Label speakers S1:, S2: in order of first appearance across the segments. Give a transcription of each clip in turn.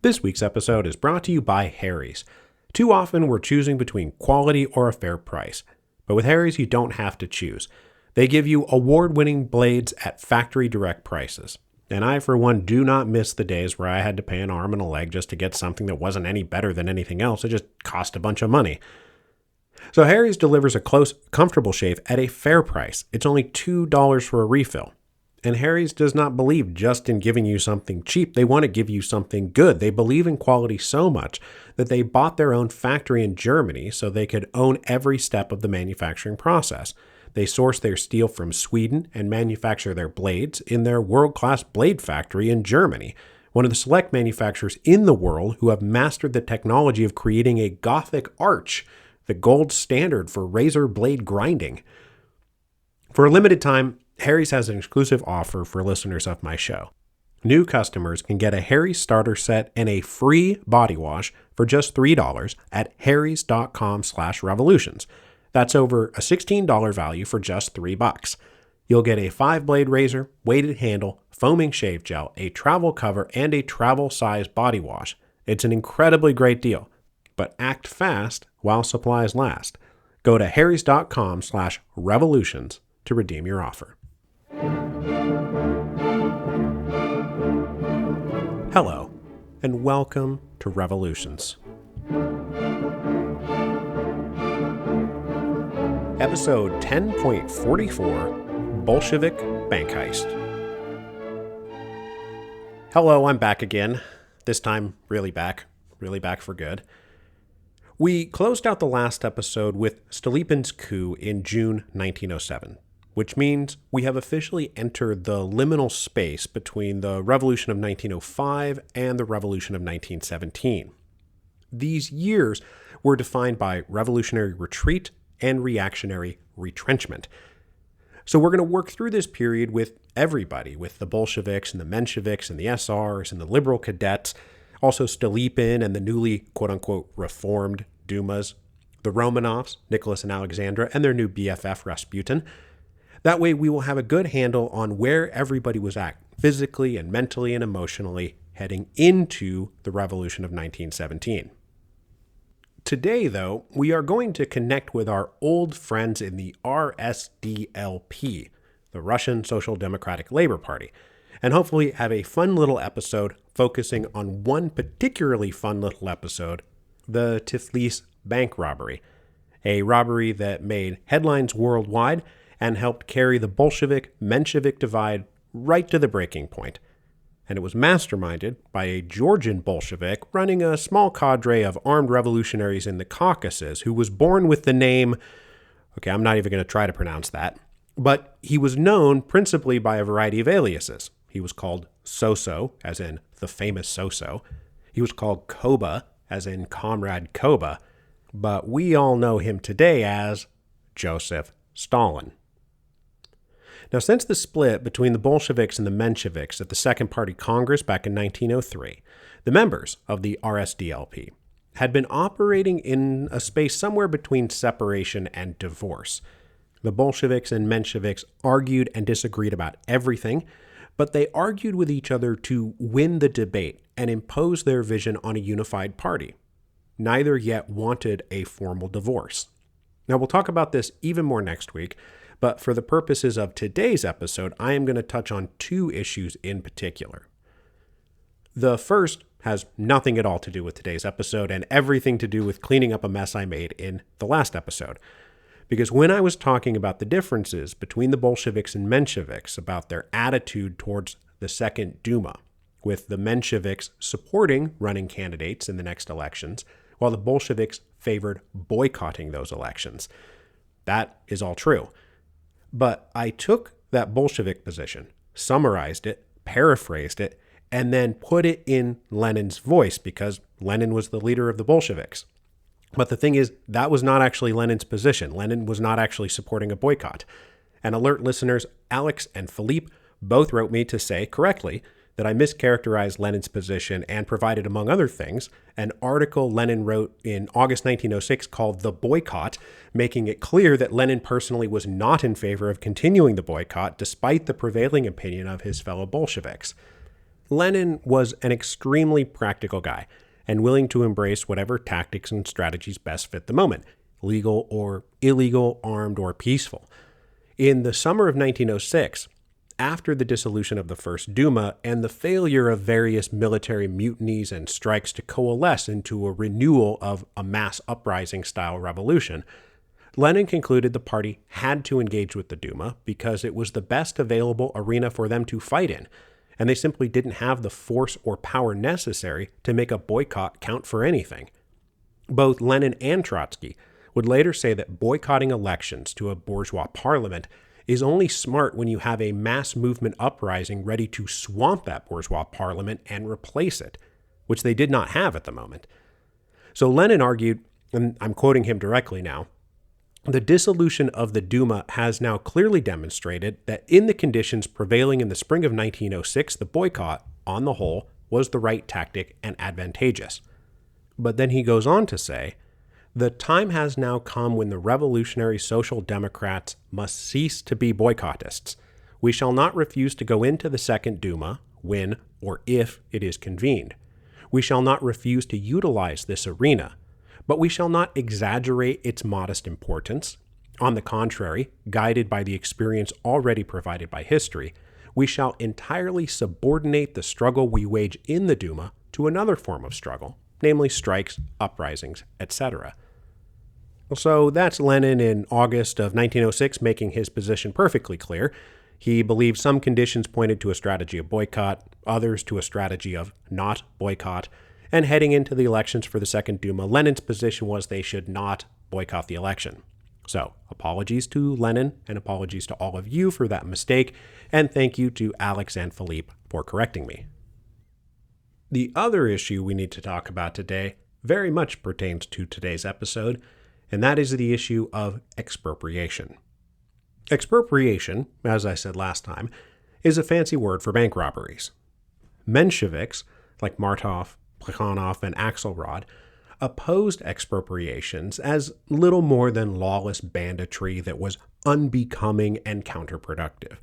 S1: This week's episode is brought to you by Harry's. Too often we're choosing between quality or a fair price. But with Harry's, you don't have to choose. They give you award-winning blades at factory direct prices. And I, for one, do not miss the days where I had to pay an arm and a leg just to get something that wasn't any better than anything else. It just cost a bunch of money. So Harry's delivers a close, comfortable shave at a fair price. It's only $2 for a refill. And Harry's does not believe just in giving you something cheap. They want to give you something good. They believe in quality so much that they bought their own factory in Germany so they could own every step of the manufacturing process. They source their steel from Sweden and manufacture their blades in their world-class blade factory in Germany, one of the select manufacturers in the world who have mastered the technology of creating a Gothic arch, the gold standard for razor blade grinding. For a limited time, Harry's has an exclusive offer for listeners of my show. New customers can get a Harry's starter set and a free body wash for just $3 at harrys.com/revolutions. That's over a $16 value for just $3. You'll get a 5-blade razor, weighted handle, foaming shave gel, a travel cover, and a travel size body wash. It's an incredibly great deal, but act fast while supplies last. Go to harrys.com/revolutions to redeem your offer. Hello, and welcome to Revolutions. Episode 10.44, Bolshevik Bank Heist. Hello, I'm back again. This time, really back for good. We closed out the last episode with Stolypin's coup in June 1907. Which means we have officially entered the liminal space between the Revolution of 1905 and the Revolution of 1917. These years were defined by revolutionary retreat and reactionary retrenchment. So we're going to work through this period with everybody, with the Bolsheviks and the Mensheviks and the SRs and the liberal cadets, also Stolypin and the newly quote-unquote reformed Dumas, the Romanovs, Nicholas and Alexandra, and their new BFF Rasputin. That way we will have a good handle on where everybody was at, physically and mentally and emotionally, heading into the Revolution of 1917. Today, though, we are going to connect with our old friends in the RSDLP, the Russian Social Democratic Labor Party, and hopefully have a fun little episode focusing on one particularly fun little episode, the Tiflis bank robbery, a robbery that made headlines worldwide and helped carry the Bolshevik-Menshevik divide right to the breaking point. And it was masterminded by a Georgian Bolshevik running a small cadre of armed revolutionaries in the Caucasus who was born with the name, I'm not even going to try to pronounce that, but he was known principally by a variety of aliases. He was called Soso, as in the famous Soso. He was called Koba, as in Comrade Koba, but we all know him today as Joseph Stalin. Now, since the split between the Bolsheviks and the Mensheviks at the Second Party Congress back in 1903, the members of the RSDLP had been operating in a space somewhere between separation and divorce. The Bolsheviks and Mensheviks argued and disagreed about everything, but they argued with each other to win the debate and impose their vision on a unified party. Neither yet wanted a formal divorce. Now, we'll talk about this even more next week, but for the purposes of today's episode, I am going to touch on two issues in particular. The first has nothing at all to do with today's episode and everything to do with cleaning up a mess I made in the last episode. Because when I was talking about the differences between the Bolsheviks and Mensheviks, about their attitude towards the Second Duma, with the Mensheviks supporting running candidates in the next elections, while the Bolsheviks favored boycotting those elections. That is all true. But I took that Bolshevik position, summarized it, paraphrased it, and then put it in Lenin's voice because Lenin was the leader of the Bolsheviks. But the thing is, that was not actually Lenin's position. Lenin was not actually supporting a boycott. And alert listeners, Alex and Philippe both wrote me to say correctly that I mischaracterized Lenin's position and provided, among other things, an article Lenin wrote in August 1906 called The Boycott, making it clear that Lenin personally was not in favor of continuing the boycott despite the prevailing opinion of his fellow Bolsheviks. Lenin was an extremely practical guy and willing to embrace whatever tactics and strategies best fit the moment, legal or illegal, armed or peaceful. In the summer of 1906, after the dissolution of the First Duma and the failure of various military mutinies and strikes to coalesce into a renewal of a mass uprising-style revolution, Lenin concluded the party had to engage with the Duma because it was the best available arena for them to fight in, and they simply didn't have the force or power necessary to make a boycott count for anything. Both Lenin and Trotsky would later say that boycotting elections to a bourgeois parliament is only smart when you have a mass movement uprising ready to swamp that bourgeois parliament and replace it, which they did not have at the moment. So Lenin argued, and I'm quoting him directly now, the dissolution of the Duma has now clearly demonstrated that in the conditions prevailing in the spring of 1906, the boycott, on the whole, was the right tactic and advantageous. But then he goes on to say, the time has now come when the revolutionary Social Democrats must cease to be boycottists. We shall not refuse to go into the Second Duma when or if it is convened. We shall not refuse to utilize this arena, but we shall not exaggerate its modest importance. On the contrary, guided by the experience already provided by history, we shall entirely subordinate the struggle we wage in the Duma to another form of struggle, namely strikes, uprisings, etc. So that's Lenin in August of 1906 making his position perfectly clear. He believed some conditions pointed to a strategy of boycott, others to a strategy of not boycott, and heading into the elections for the Second Duma, Lenin's position was they should not boycott the election. So, apologies to Lenin and apologies to all of you for that mistake, and thank you to Alex and Philippe for correcting me. The other issue we need to talk about today very much pertains to today's episode, and that is the issue of expropriation. Expropriation, as I said last time, is a fancy word for bank robberies. Mensheviks, like Martov, Plekhanov, and Axelrod, opposed expropriations as little more than lawless banditry that was unbecoming and counterproductive.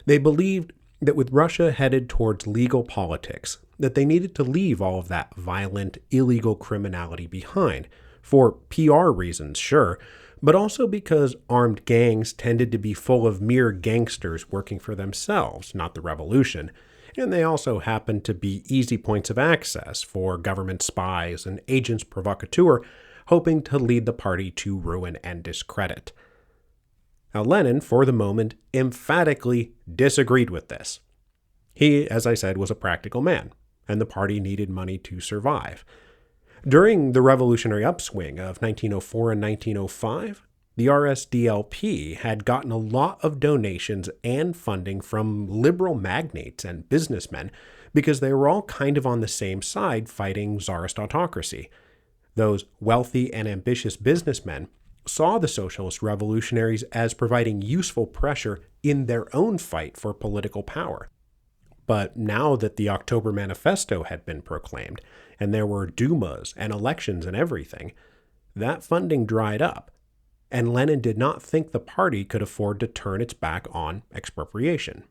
S1: They believed that with Russia headed towards legal politics, that they needed to leave all of that violent, illegal criminality behind, for PR reasons, sure, but also because armed gangs tended to be full of mere gangsters working for themselves, not the revolution, and they also happened to be easy points of access for government spies and agents provocateurs hoping to lead the party to ruin and discredit. Now, Lenin, for the moment, emphatically disagreed with this. He, as I said, was a practical man, and the party needed money to survive. During the revolutionary upswing of 1904 and 1905, the RSDLP had gotten a lot of donations and funding from liberal magnates and businessmen because they were all kind of on the same side fighting Tsarist autocracy. Those wealthy and ambitious businessmen saw the socialist revolutionaries as providing useful pressure in their own fight for political power. But now that the October Manifesto had been proclaimed, and there were Dumas and elections and everything, that funding dried up, and Lenin did not think the party could afford to turn its back on expropriation.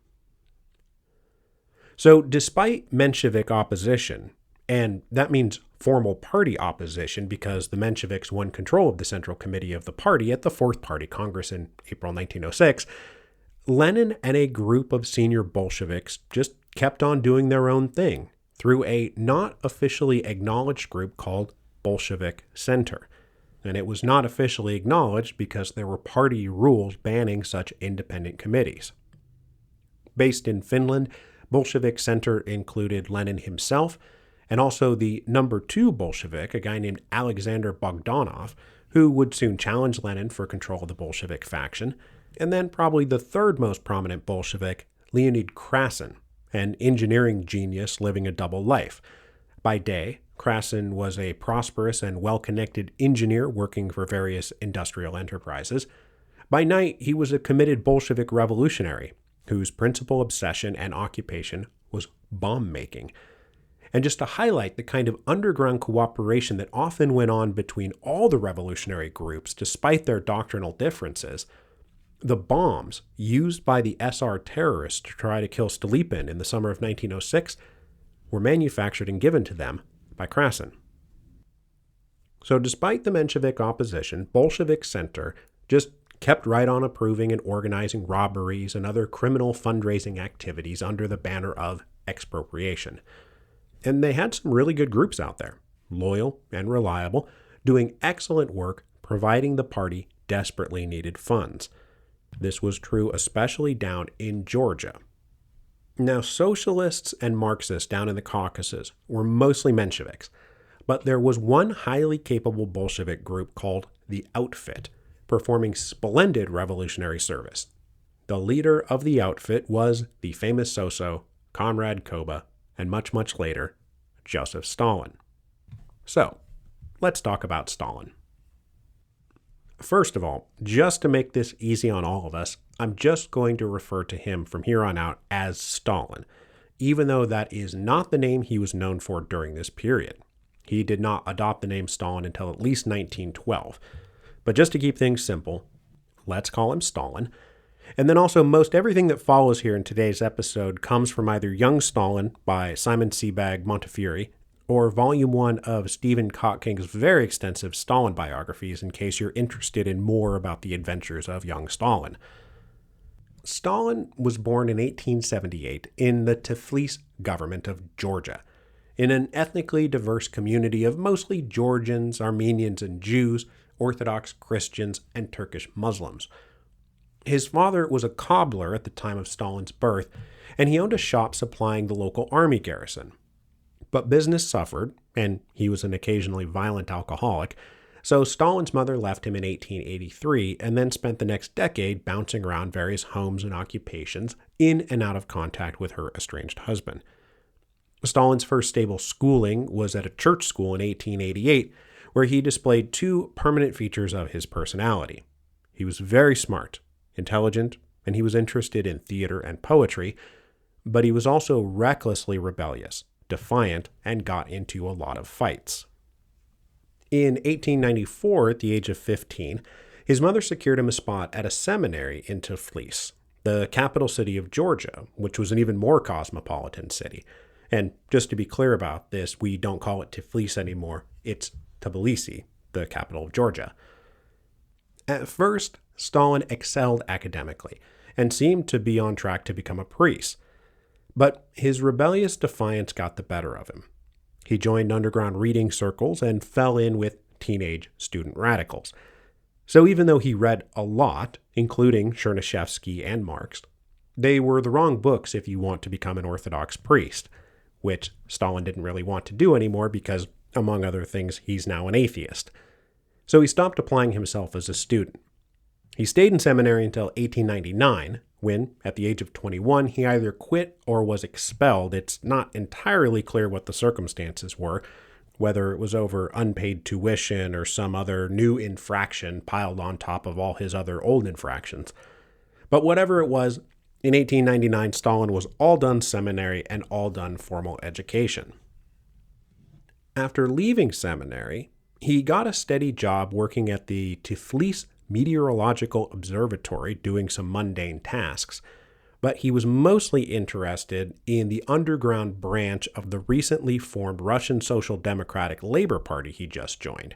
S1: So despite Menshevik opposition, and that means formal party opposition because the Mensheviks won control of the Central Committee of the party at the Fourth Party Congress in April 1906, Lenin and a group of senior Bolsheviks just kept on doing their own thing through a not officially acknowledged group called Bolshevik Center. And it was not officially acknowledged because there were party rules banning such independent committees. Based in Finland, Bolshevik Center included Lenin himself, and also the number 2 Bolshevik, a guy named Alexander Bogdanov, who would soon challenge Lenin for control of the Bolshevik faction, and then probably the 3rd most prominent Bolshevik, Leonid Krasin, an engineering genius living a double life. By day, Krasin was a prosperous and well-connected engineer working for various industrial enterprises. By night, he was a committed Bolshevik revolutionary whose principal obsession and occupation was bomb-making. And just to highlight the kind of underground cooperation that often went on between all the revolutionary groups despite their doctrinal differences, The bombs used by the SR terrorists to try to kill Stolypin in the summer of 1906 were manufactured and given to them by Krasin. So despite the Menshevik opposition, Bolshevik Center just kept right on approving and organizing robberies and other criminal fundraising activities under the banner of expropriation. And they had some really good groups out there, loyal and reliable, doing excellent work providing the party desperately needed funds. This was true especially down in Georgia. Now, socialists and Marxists down in the Caucasus were mostly Mensheviks, but there was one highly capable Bolshevik group called the Outfit, performing splendid revolutionary service. The leader of the Outfit was the famous so-so Comrade Koba, and much, much later, Joseph Stalin. So, let's talk about Stalin. First of all, just to make this easy on all of us, I'm just going to refer to him from here on out as Stalin, even though that is not the name he was known for during this period. He did not adopt the name Stalin until at least 1912. But just to keep things simple, let's call him Stalin. And then also, most everything that follows here in today's episode comes from either Young Stalin by Simon Sebag Montefiore or Volume 1 of Stephen Kotkin's very extensive Stalin biographies in case you're interested in more about the adventures of young Stalin. Stalin was born in 1878 in the Tiflis government of Georgia, in an ethnically diverse community of mostly Georgians, Armenians, and Jews, Orthodox Christians, and Turkish Muslims. His father was a cobbler at the time of Stalin's birth, and he owned a shop supplying the local army garrison. But business suffered, and he was an occasionally violent alcoholic, so Stalin's mother left him in 1883 and then spent the next decade bouncing around various homes and occupations in and out of contact with her estranged husband. Stalin's first stable schooling was at a church school in 1888, where he displayed two permanent features of his personality. He was very smart, intelligent, and he was interested in theater and poetry, but he was also recklessly rebellious, defiant, and got into a lot of fights. In 1894, at the age of 15, his mother secured him a spot at a seminary in Tiflis, the capital city of Georgia, which was an even more cosmopolitan city. And just to be clear about this, we don't call it Tiflis anymore. It's Tbilisi, the capital of Georgia. At first, Stalin excelled academically and seemed to be on track to become a priest. But his rebellious defiance got the better of him. He joined underground reading circles and fell in with teenage student radicals. So even though he read a lot, including Chernyshevsky and Marx, they were the wrong books if you want to become an Orthodox priest, which Stalin didn't really want to do anymore because, among other things, he's now an atheist. So he stopped applying himself as a student. He stayed in seminary until 1899, when, at the age of 21, he either quit or was expelled. It's not entirely clear what the circumstances were, whether it was over unpaid tuition or some other new infraction piled on top of all his other old infractions. But whatever it was, in 1899, Stalin was all done seminary and all done formal education. After leaving seminary, he got a steady job working at the Tiflis Meteorological Observatory doing some mundane tasks, but he was mostly interested in the underground branch of the recently formed Russian Social Democratic Labor Party he just joined.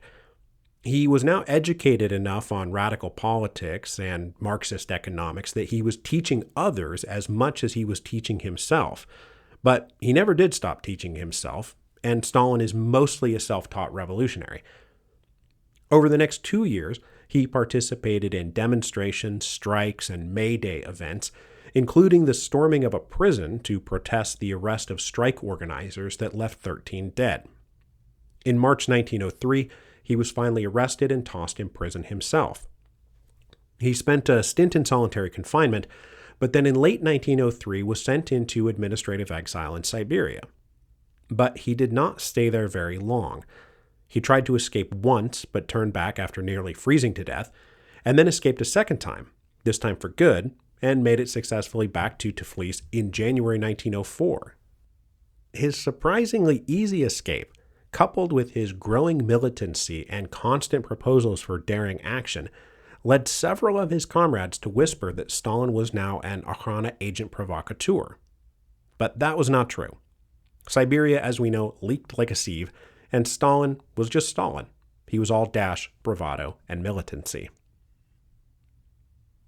S1: He was now educated enough on radical politics and Marxist economics that he was teaching others as much as he was teaching himself, but he never did stop teaching himself, and Stalin is mostly a self-taught revolutionary. Over the next 2 years, he participated in demonstrations, strikes, and May Day events, including the storming of a prison to protest the arrest of strike organizers that left 13 dead. In March 1903, he was finally arrested and tossed in prison himself. He spent a stint in solitary confinement, but then in late 1903 was sent into administrative exile in Siberia. But he did not stay there very long. He tried to escape once, but turned back after nearly freezing to death, and then escaped a second time, this time for good, and made it successfully back to Tiflis in January 1904. His surprisingly easy escape, coupled with his growing militancy and constant proposals for daring action, led several of his comrades to whisper that Stalin was now an Okhrana agent provocateur. But that was not true. Siberia, as we know, leaked like a sieve, and Stalin was just Stalin. He was all dash, bravado, and militancy.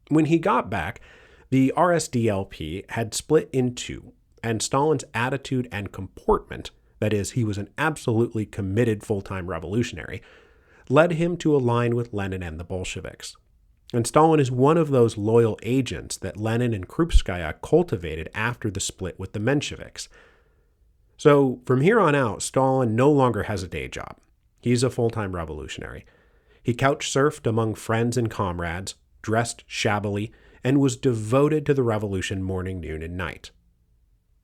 S1: When he got back, the RSDLP had split in two, and Stalin's attitude and comportment, that is, he was an absolutely committed full-time revolutionary, led him to align with Lenin and the Bolsheviks. And Stalin is one of those loyal agents that Lenin and Krupskaya cultivated after the split with the Mensheviks. So from here on out, Stalin no longer has a day job. He's a full-time revolutionary. He couch-surfed among friends and comrades, dressed shabbily, and was devoted to the revolution morning, noon, and night.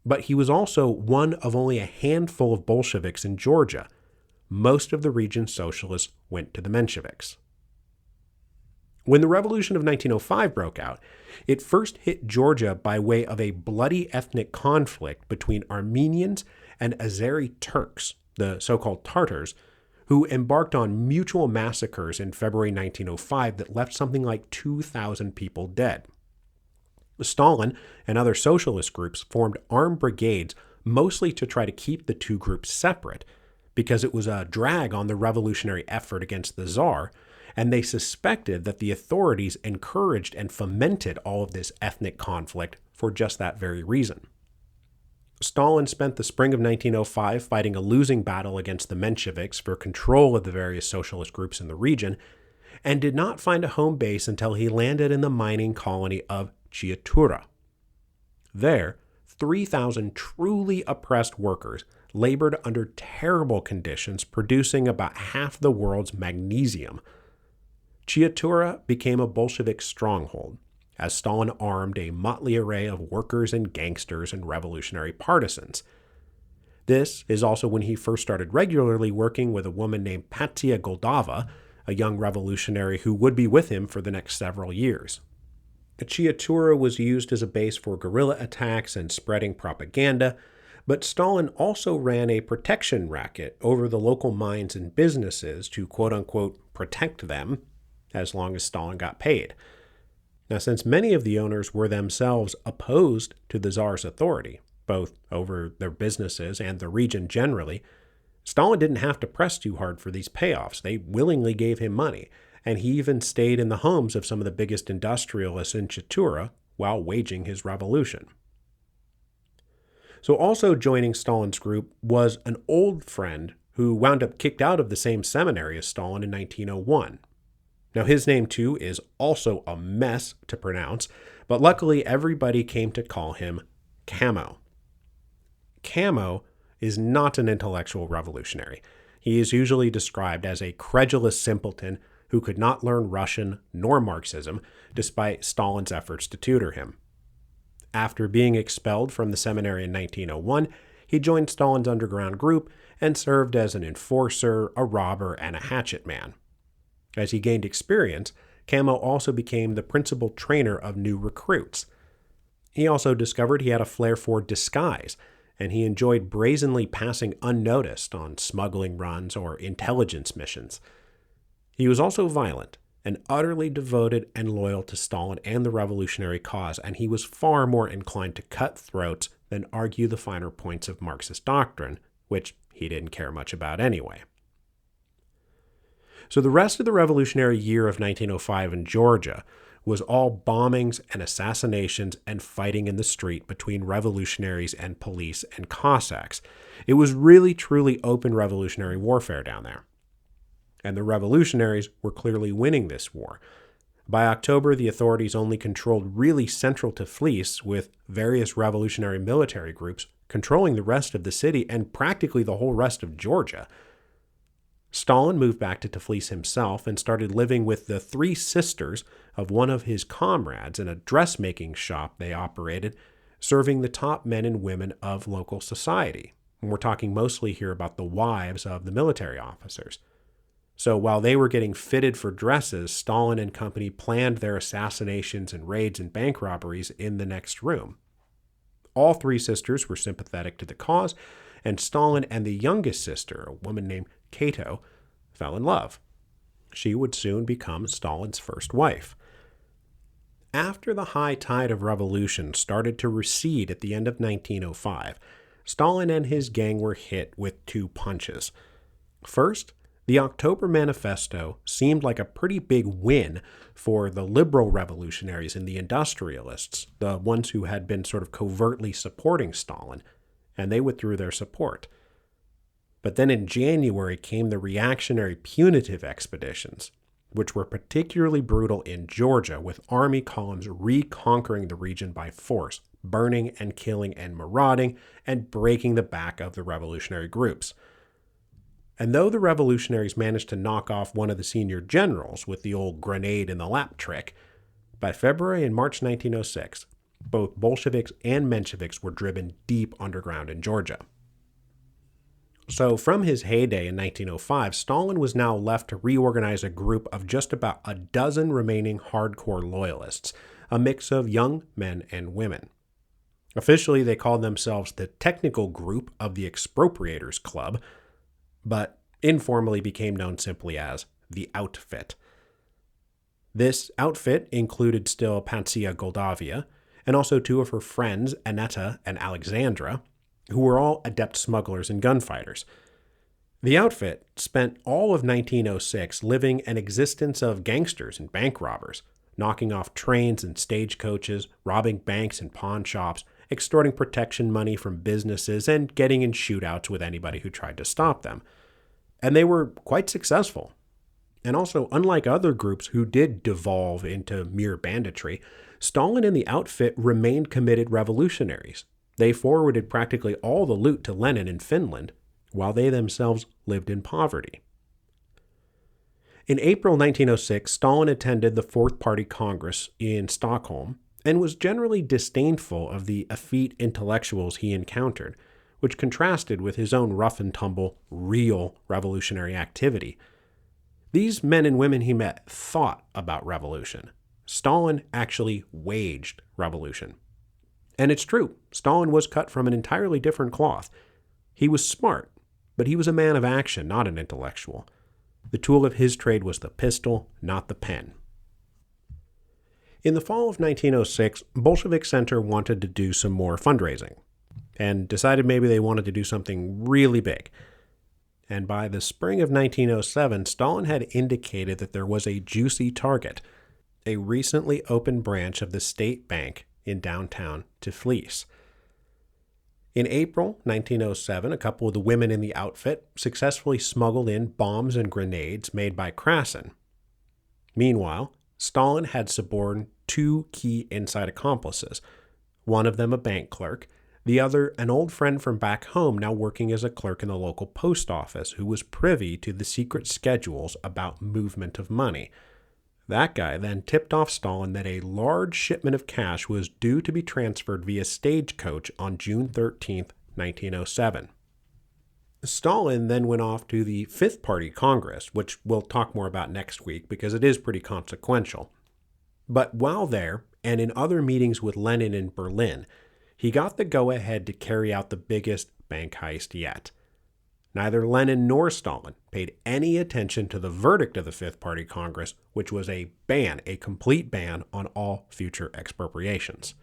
S1: But he was also one of only a handful of Bolsheviks in Georgia. Most of the region's socialists went to the Mensheviks. When the Revolution of 1905 broke out, it first hit Georgia by way of a bloody ethnic conflict between Armenians and Azeri Turks, the so-called Tartars, who embarked on mutual massacres in February 1905 that left something like 2,000 people dead. Stalin and other socialist groups formed armed brigades mostly to try to keep the two groups separate, because it was a drag on the revolutionary effort against the Tsar, and they suspected that the authorities encouraged and fomented all of this ethnic conflict for just that very reason. Stalin spent the spring of 1905 fighting a losing battle against the Mensheviks for control of the various socialist groups in the region, and did not find a home base until he landed in the mining colony of Chiatura. There, 3,000 truly oppressed workers labored under terrible conditions, producing about half the world's magnesium. Chiatura became a Bolshevik stronghold, as Stalin armed a motley array of workers and gangsters and revolutionary partisans. This is also when he first started regularly working with a woman named Patsia Goldava, a young revolutionary who would be with him for the next several years. Chiatura was used as a base for guerrilla attacks and spreading propaganda, but Stalin also ran a protection racket over the local mines and businesses to quote-unquote protect them, as long as Stalin got paid. Now, since many of the owners were themselves opposed to the Tsar's authority, both over their businesses and the region generally, Stalin didn't have to press too hard for these payoffs. They willingly gave him money, and he even stayed in the homes of some of the biggest industrialists in Chiatura while waging his revolution. So also joining Stalin's group was an old friend who wound up kicked out of the same seminary as Stalin in 1901. Now his name too is also a mess to pronounce, but luckily everybody came to call him Camo. Camo is not an intellectual revolutionary. He is usually described as a credulous simpleton who could not learn Russian nor Marxism, despite Stalin's efforts to tutor him. After being expelled from the seminary in 1901, he joined Stalin's underground group and served as an enforcer, a robber, and a hatchet man. As he gained experience, Camo also became the principal trainer of new recruits. He also discovered he had a flair for disguise, and he enjoyed brazenly passing unnoticed on smuggling runs or intelligence missions. He was also violent and utterly devoted and loyal to Stalin and the revolutionary cause, and he was far more inclined to cut throats than argue the finer points of Marxist doctrine, which he didn't care much about anyway. So the rest of the revolutionary year of 1905 in Georgia was all bombings and assassinations and fighting in the street between revolutionaries and police and Cossacks. It was really, truly open revolutionary warfare down there. And the revolutionaries were clearly winning this war. By October, the authorities only controlled really central Tiflis, with various revolutionary military groups controlling the rest of the city and practically the whole rest of Georgia. Stalin moved back to Tiflis himself and started living with the three sisters of one of his comrades in a dressmaking shop they operated, serving the top men and women of local society. And we're talking mostly here about the wives of the military officers. So while they were getting fitted for dresses, Stalin and company planned their assassinations and raids and bank robberies in the next room. All three sisters were sympathetic to the cause, and Stalin and the youngest sister, a woman named Cato, fell in love. She would soon become Stalin's first wife. After the high tide of revolution started to recede at the end of 1905, Stalin and his gang were hit with two punches. First, the October Manifesto seemed like a pretty big win for the liberal revolutionaries and the industrialists, the ones who had been sort of covertly supporting Stalin, and they withdrew their support. But then in January came the reactionary punitive expeditions, which were particularly brutal in Georgia, with army columns reconquering the region by force, burning and killing and marauding, and breaking the back of the revolutionary groups. And though the revolutionaries managed to knock off one of the senior generals with the old grenade in the lap trick, by February and March 1906, both Bolsheviks and Mensheviks were driven deep underground in Georgia. So from his heyday in 1905, Stalin was now left to reorganize a group of just about a dozen remaining hardcore loyalists, a mix of young men and women. Officially, they called themselves the Technical Group of the Expropriators Club, but informally became known simply as the Outfit. This outfit included still Pansia Goldavia, and also two of her friends, Annetta and Alexandra, who were all adept smugglers and gunfighters. The outfit spent all of 1906 living an existence of gangsters and bank robbers, knocking off trains and stagecoaches, robbing banks and pawn shops, extorting protection money from businesses, and getting in shootouts with anybody who tried to stop them. And they were quite successful. And also, unlike other groups who did devolve into mere banditry, Stalin and the outfit remained committed revolutionaries. They forwarded practically all the loot to Lenin in Finland, while they themselves lived in poverty. In April 1906, Stalin attended the Fourth Party Congress in Stockholm and was generally disdainful of the effete intellectuals he encountered, which contrasted with his own rough-and-tumble, real revolutionary activity. These men and women he met thought about revolution. Stalin actually waged revolution. And it's true, Stalin was cut from an entirely different cloth. He was smart, but he was a man of action, not an intellectual. The tool of his trade was the pistol, not the pen. In the fall of 1906, Bolshevik Center wanted to do some more fundraising, and decided maybe they wanted to do something really big. And by the spring of 1907, Stalin had indicated that there was a juicy target, a recently opened branch of the state bank in downtown Tiflis. In April 1907, a couple of the women in the outfit successfully smuggled in bombs and grenades made by Krasin. Meanwhile, Stalin had suborned two key inside accomplices, one of them a bank clerk, the other an old friend from back home now working as a clerk in the local post office who was privy to the secret schedules about movement of money. That guy then tipped off Stalin that a large shipment of cash was due to be transferred via stagecoach on June 13, 1907. Stalin then went off to the Fifth Party Congress, which we'll talk more about next week because it is pretty consequential. But while there, and in other meetings with Lenin in Berlin, he got the go-ahead to carry out the biggest bank heist yet. Neither Lenin nor Stalin paid any attention to the verdict of the Fifth Party Congress, which was a ban, a complete ban on all future expropriations.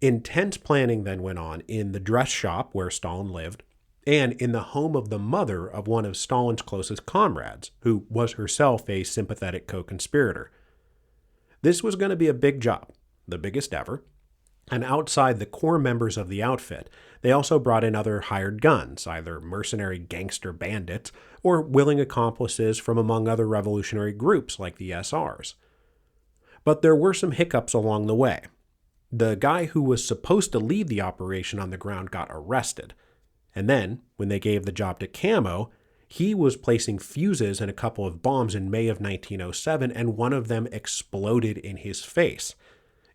S1: Intense planning then went on in the dress shop where Stalin lived, and in the home of the mother of one of Stalin's closest comrades, who was herself a sympathetic co-conspirator. This was going to be a big job, the biggest ever, and outside the core members of the outfit, they also brought in other hired guns, either mercenary gangster bandits or willing accomplices from among other revolutionary groups like the SRs. But there were some hiccups along the way. The guy who was supposed to lead the operation on the ground got arrested. And then, when they gave the job to Camo, he was placing fuses in a couple of bombs in May of 1907, and one of them exploded in his face.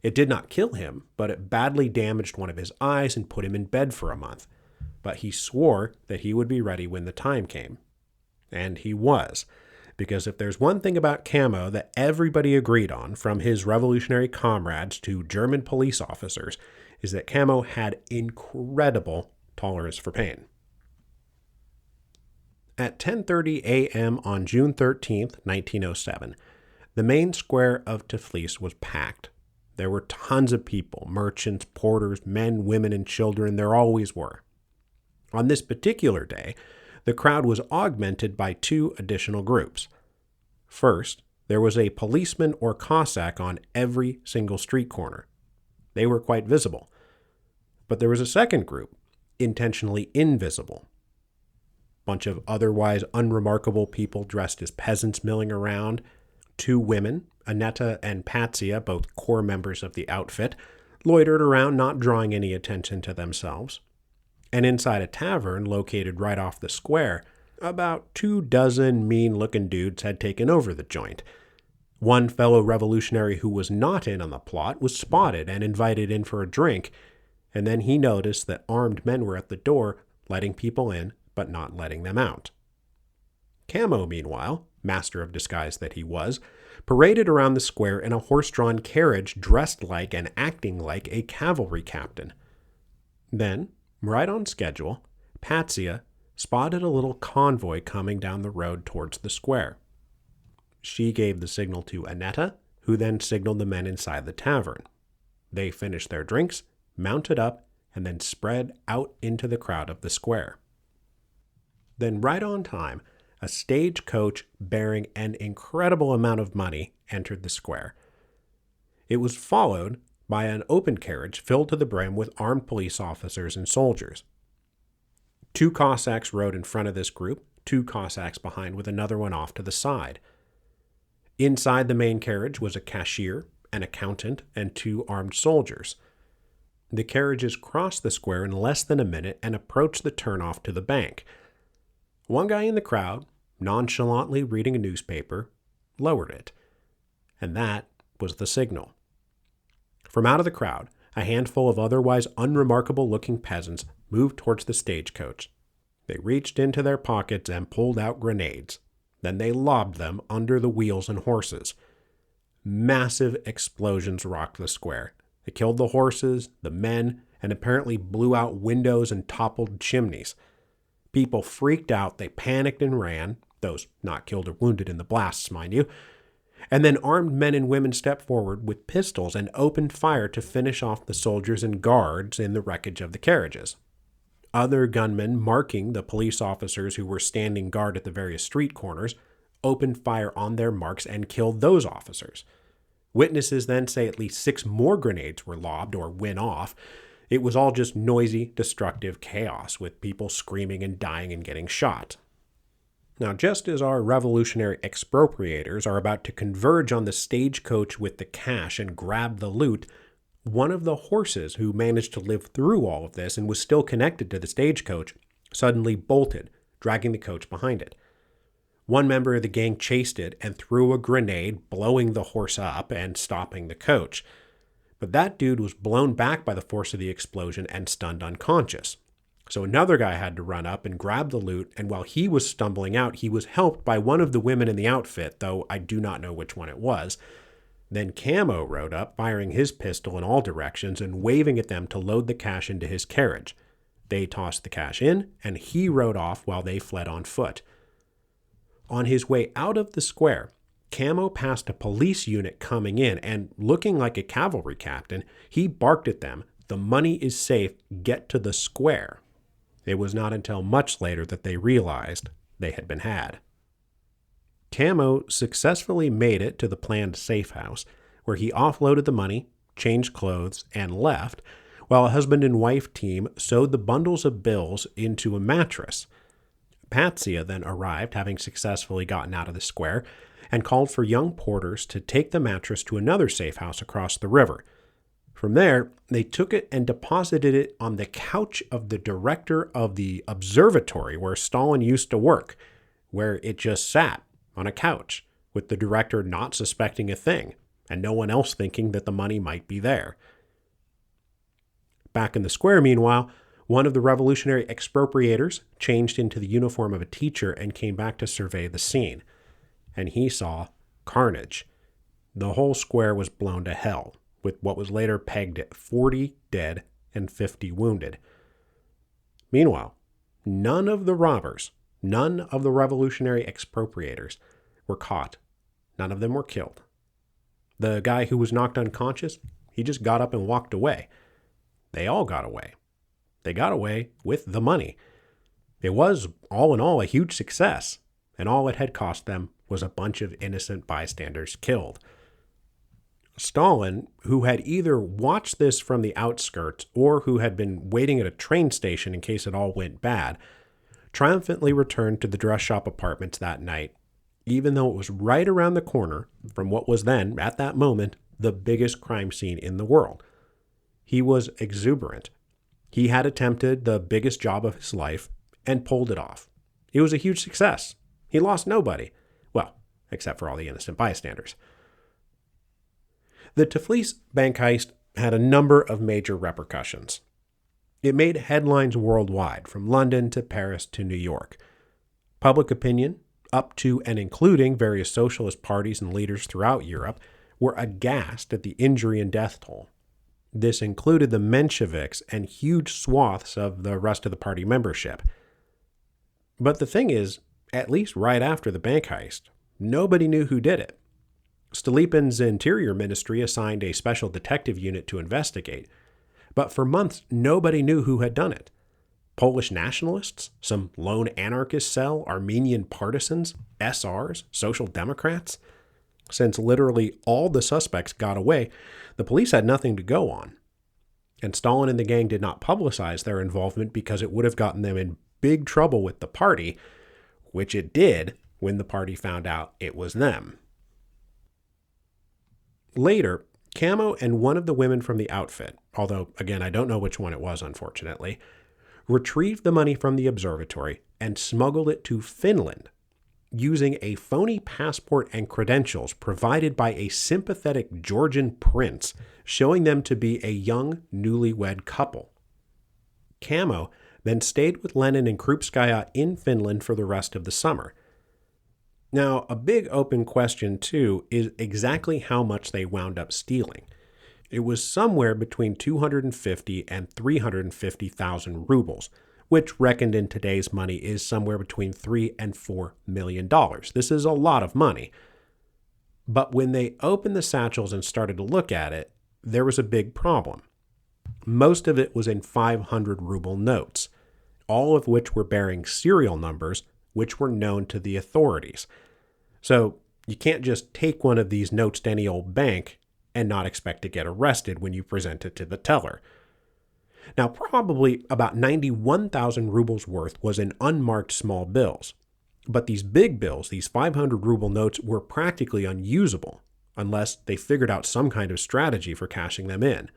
S1: It did not kill him, but it badly damaged one of his eyes and put him in bed for a month. But he swore that he would be ready when the time came. And he was. Because if there's one thing about Camo that everybody agreed on, from his revolutionary comrades to German police officers, is that Camo had incredible tolerance for pain. At 10:30 a.m. on June 13th, 1907, the main square of Tiflis was packed. There were tons of people, merchants, porters, men, women, and children. There always were. On this particular day, the crowd was augmented by two additional groups. First, there was a policeman or Cossack on every single street corner. They were quite visible. But there was a second group, intentionally invisible. Bunch of otherwise unremarkable people dressed as peasants milling around. Two women, Annetta and Patsia, both core members of the outfit, loitered around, not drawing any attention to themselves. And inside a tavern located right off the square, about 24 mean-looking dudes had taken over the joint. One fellow revolutionary who was not in on the plot was spotted and invited in for a drink, and then he noticed that armed men were at the door, letting people in, but not letting them out. Camo, meanwhile, master of disguise that he was, paraded around the square in a horse-drawn carriage dressed like and acting like a cavalry captain. Then, right on schedule, Patsia spotted a little convoy coming down the road towards the square. She gave the signal to Annetta, who then signaled the men inside the tavern. They finished their drinks, mounted up, and then spread out into the crowd of the square. Then, right on time, a stagecoach bearing an incredible amount of money entered the square. It was followed by an open carriage filled to the brim with armed police officers and soldiers. Two Cossacks rode in front of this group, two Cossacks behind with another one off to the side. Inside the main carriage was a cashier, an accountant, and two armed soldiers. The carriages crossed the square in less than a minute and approached the turnoff to the bank. One guy in the crowd, nonchalantly reading a newspaper, lowered it. And that was the signal. From out of the crowd, a handful of otherwise unremarkable-looking peasants moved towards the stagecoach. They reached into their pockets and pulled out grenades. Then they lobbed them under the wheels and horses. Massive explosions rocked the square. They killed the horses, the men, and apparently blew out windows and toppled chimneys. People freaked out, they panicked and ran, those not killed or wounded in the blasts, mind you. And then armed men and women stepped forward with pistols and opened fire to finish off the soldiers and guards in the wreckage of the carriages. Other gunmen, marking the police officers who were standing guard at the various street corners, opened fire on their marks and killed those officers. Witnesses then say at least 6 more grenades were lobbed or went off. It was all just noisy, destructive chaos, with people screaming and dying and getting shot. Now, just as our revolutionary expropriators are about to converge on the stagecoach with the cash and grab the loot, one of the horses who managed to live through all of this and was still connected to the stagecoach suddenly bolted, dragging the coach behind it. One member of the gang chased it and threw a grenade, blowing the horse up and stopping the coach. But that dude was blown back by the force of the explosion and stunned unconscious. So another guy had to run up and grab the loot, and while he was stumbling out, he was helped by one of the women in the outfit, though I do not know which one it was. Then Camo rode up, firing his pistol in all directions and waving at them to load the cash into his carriage. They tossed the cash in, and he rode off while they fled on foot. On his way out of the square, Camo passed a police unit coming in, and looking like a cavalry captain, he barked at them, "The money is safe, get to the square." It was not until much later that they realized they had been had. Camo successfully made it to the planned safe house, where he offloaded the money, changed clothes, and left, while a husband and wife team sewed the bundles of bills into a mattress. Patsia then arrived, having successfully gotten out of the square, and called for young porters to take the mattress to another safe house across the river. From there, they took it and deposited it on the couch of the director of the observatory where Stalin used to work, where it just sat on a couch, with the director not suspecting a thing, and no one else thinking that the money might be there. Back in the square, meanwhile, one of the revolutionary expropriators changed into the uniform of a teacher and came back to survey the scene. And he saw carnage. The whole square was blown to hell, with what was later pegged at 40 dead and 50 wounded. Meanwhile, none of the robbers None of the revolutionary expropriators were caught. None of them were killed. The guy who was knocked unconscious, he just got up and walked away. They all got away. They got away with the money. It was, all in all, a huge success, and all it had cost them was a bunch of innocent bystanders killed. Stalin, who had either watched this from the outskirts or who had been waiting at a train station in case it all went bad, triumphantly returned to the dress shop apartments that night, even though it was right around the corner from what was then, at that moment, the biggest crime scene in the world. He was exuberant. He had attempted the biggest job of his life and pulled it off. It was a huge success. He lost nobody. Well, except for all the innocent bystanders. The Tiflis bank heist had a number of major repercussions. It made headlines worldwide, from London to Paris to New York. Public opinion, up to and including various socialist parties and leaders throughout Europe, were aghast at the injury and death toll. This included the Mensheviks and huge swaths of the rest of the party membership. But the thing is, at least right after the bank heist, nobody knew who did it. Stolypin's Interior Ministry assigned a special detective unit to investigate, but for months nobody knew who had done it. Polish nationalists, some lone anarchist cell, Armenian partisans, SRs, Social Democrats? Since literally all the suspects got away, the police had nothing to go on. And Stalin and the gang did not publicize their involvement because it would have gotten them in big trouble with the party, which it did when the party found out it was them. Later, Camo and one of the women from the outfit, although, again, I don't know which one it was, unfortunately, retrieved the money from the observatory and smuggled it to Finland, using a phony passport and credentials provided by a sympathetic Georgian prince, showing them to be a young, newlywed couple. Camo then stayed with Lenin and Krupskaya in Finland for the rest of the summer. Now, a big open question, too, is exactly how much they wound up stealing. It was somewhere between 250 and 350,000 rubles, which reckoned in today's money is somewhere between $3 and $4 million. This is a lot of money. But when they opened the satchels and started to look at it, there was a big problem. Most of it was in 500 ruble notes, all of which were bearing serial numbers which were known to the authorities. So you can't just take one of these notes to any old bank and not expect to get arrested when you present it to the teller. Now, probably about 91,000 rubles worth was in unmarked small bills. But these big bills, these 500 ruble notes, were practically unusable unless they figured out some kind of strategy for cashing them in.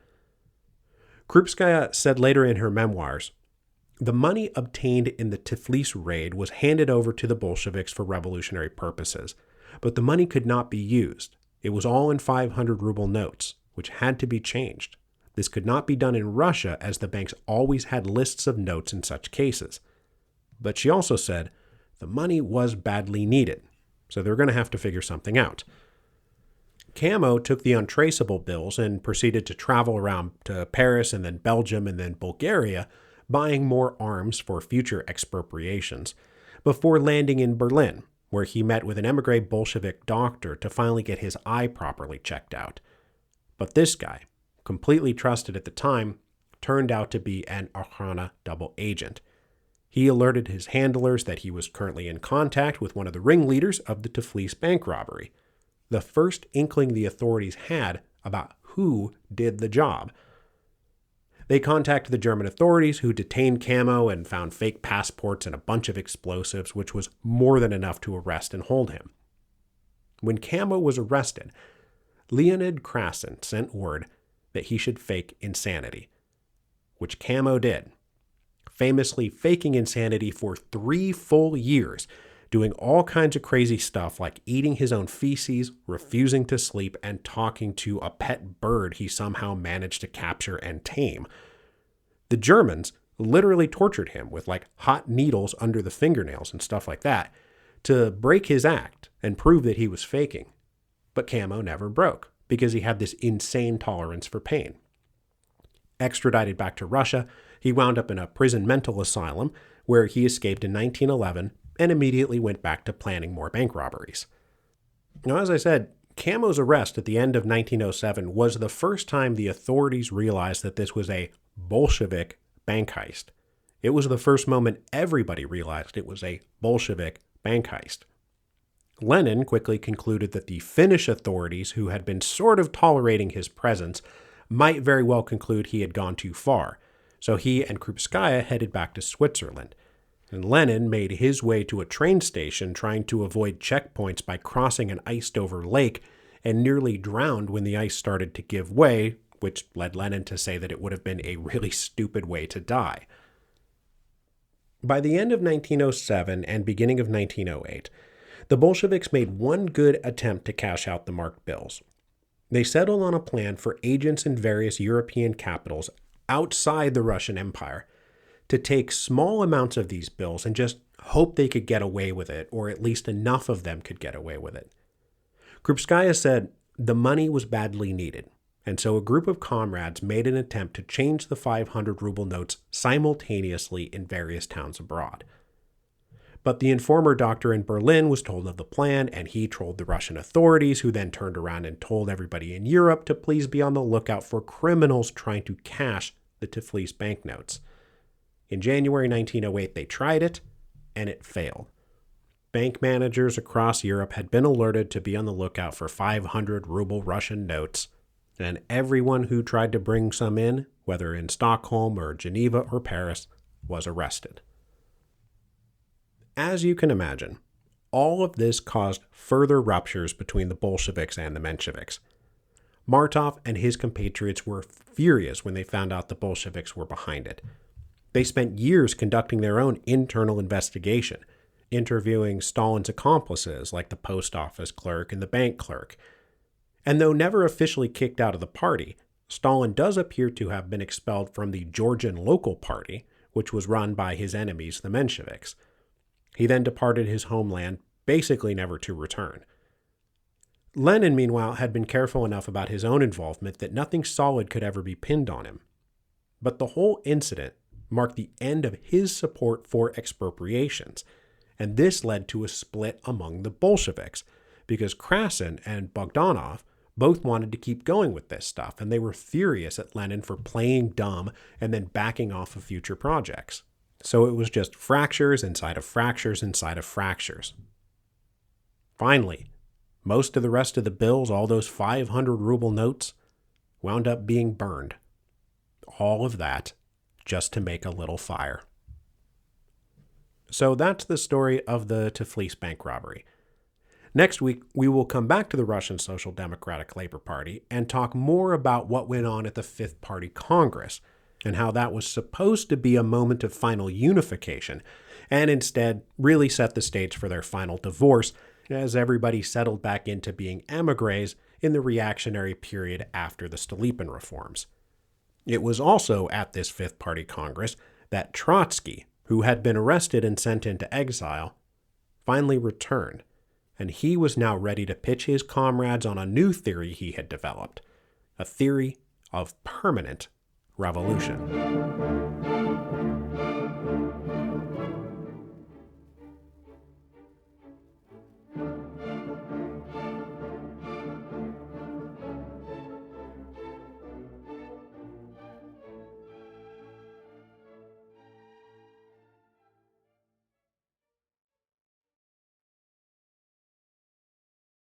S1: Krupskaya said later in her memoirs, "The money obtained in the Tiflis raid was handed over to the Bolsheviks for revolutionary purposes, but the money could not be used. It was all in 500 ruble notes, which had to be changed. This could not be done in Russia, as the banks always had lists of notes in such cases." But she also said the money was badly needed, so they're going to have to figure something out. Camo took the untraceable bills and proceeded to travel around to Paris and then Belgium and then Bulgaria, buying more arms for future expropriations, before landing in Berlin, where he met with an emigre Bolshevik doctor to finally get his eye properly checked out. But this guy, completely trusted at the time, turned out to be an Okhrana double agent. He alerted his handlers that he was currently in contact with one of the ringleaders of the Tiflis bank robbery, the first inkling the authorities had about who did the job. They contacted the German authorities, who detained Camo and found fake passports and a bunch of explosives, which was more than enough to arrest and hold him. When Camo was arrested, Leonid Krasin sent word that he should fake insanity, which Camo did, famously faking insanity for 3 full years, doing all kinds of crazy stuff like eating his own feces, refusing to sleep, and talking to a pet bird he somehow managed to capture and tame. The Germans literally tortured him with like hot needles under the fingernails and stuff like that to break his act and prove that he was faking. But Camo never broke because he had this insane tolerance for pain. Extradited back to Russia, he wound up in a prison mental asylum where he escaped in 1911 and immediately went back to planning more bank robberies. Now, as I said, Camo's arrest at the end of 1907 was the first time the authorities realized that this was a Bolshevik bank heist. It was the first moment everybody realized it was a Bolshevik bank heist. Lenin quickly concluded that the Finnish authorities, who had been sort of tolerating his presence, might very well conclude he had gone too far, so he and Krupskaya headed back to Switzerland. And Lenin made his way to a train station trying to avoid checkpoints by crossing an iced-over lake and nearly drowned when the ice started to give way, which led Lenin to say that it would have been a really stupid way to die. By the end of 1907 and beginning of 1908, the Bolsheviks made one good attempt to cash out the marked bills. They settled on a plan for agents in various European capitals outside the Russian Empire to take small amounts of these bills and just hope they could get away with it, or at least enough of them could get away with it. Krupskaya said the money was badly needed, and so a group of comrades made an attempt to change the 500 ruble notes simultaneously in various towns abroad. But the informer doctor in Berlin was told of the plan, and he told the Russian authorities, who then turned around and told everybody in Europe to please be on the lookout for criminals trying to cash the Tiflis banknotes. In January 1908, they tried it, and it failed. Bank managers across Europe had been alerted to be on the lookout for 500 ruble Russian notes, and everyone who tried to bring some in, whether in Stockholm or Geneva or Paris, was arrested. As you can imagine, all of this caused further ruptures between the Bolsheviks and the Mensheviks. Martov and his compatriots were furious when they found out the Bolsheviks were behind it. They spent years conducting their own internal investigation, interviewing Stalin's accomplices like the post office clerk and the bank clerk. And though never officially kicked out of the party, Stalin does appear to have been expelled from the Georgian local party, which was run by his enemies, the Mensheviks. He then departed his homeland, basically never to return. Lenin, meanwhile, had been careful enough about his own involvement that nothing solid could ever be pinned on him. But the whole incident marked the end of his support for expropriations, and this led to a split among the Bolsheviks, because Krasin and Bogdanov both wanted to keep going with this stuff, and they were furious at Lenin for playing dumb and then backing off of future projects. So it was just fractures inside of fractures inside of fractures. Finally, most of the rest of the bills, all those 500 ruble notes, wound up being burned. All of that just to make a little fire. So that's the story of the Tiflis bank robbery. Next week, we will come back to the Russian Social Democratic Labor Party and talk more about what went on at the Fifth Party Congress and how that was supposed to be a moment of final unification and instead really set the stage for their final divorce as everybody settled back into being émigrés in the reactionary period after the Stolypin reforms. It was also at this Fifth Party Congress that Trotsky, who had been arrested and sent into exile, finally returned, and he was now ready to pitch his comrades on a new theory he had developed, a theory of permanent revolution.